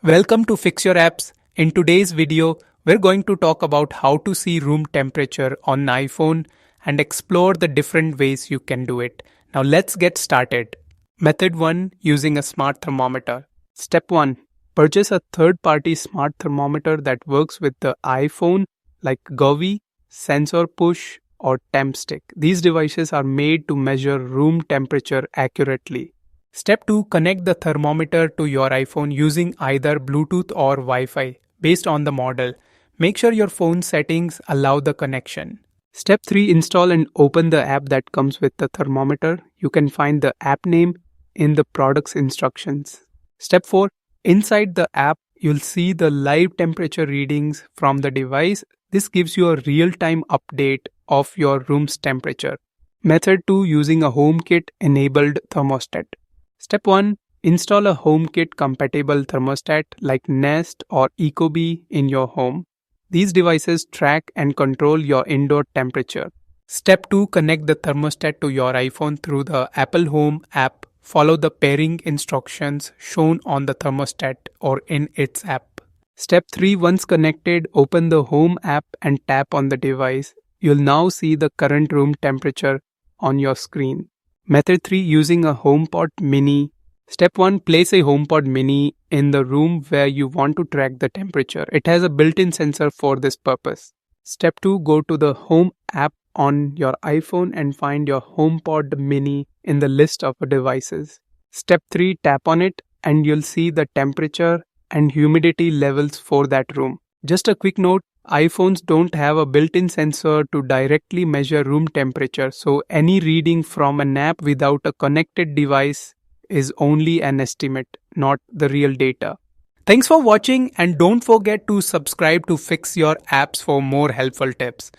Welcome to Fix Your Apps. In today's video, we're going to talk about how to see room temperature on iPhone and explore the different ways you can do it. Now let's get started. Method 1. Using a smart thermometer. Step 1. Purchase a third-party smart thermometer that works with the iPhone like Govee, Sensor Push, or Temp Stick. These devices are made to measure room temperature accurately. Step 2. Connect the thermometer to your iPhone using either Bluetooth or Wi-Fi based on the model. Make sure your phone settings allow the connection. Step 3. Install and open the app that comes with the thermometer. You can find the app name in the product's instructions. Step 4. Inside the app, you'll see the live temperature readings from the device. This gives you a real-time update of your room's temperature. Method 2. Using a HomeKit enabled thermostat. Step 1. Install a HomeKit compatible thermostat like Nest or Ecobee in your home. These devices track and control your indoor temperature. Step 2. Connect the thermostat to your iPhone through the Apple Home app. Follow the pairing instructions shown on the thermostat or in its app. Step 3. Once connected, open the Home app and tap on the device. You'll now see the current room temperature on your screen. Method 3. Using a HomePod mini. Step 1. Place a HomePod mini in the room where you want to track the temperature. It has a built-in sensor for this purpose. Step 2. Go to the Home app on your iPhone and find your HomePod mini in the list of devices. Step 3. Tap on it and you'll see the temperature and humidity levels for that room. Just a quick note. iPhones don't have a built-in sensor to directly measure room temperature, so any reading from an app without a connected device is only an estimate, not the real data. Thanks for watching and don't forget to subscribe to Fix Your Apps for more helpful tips.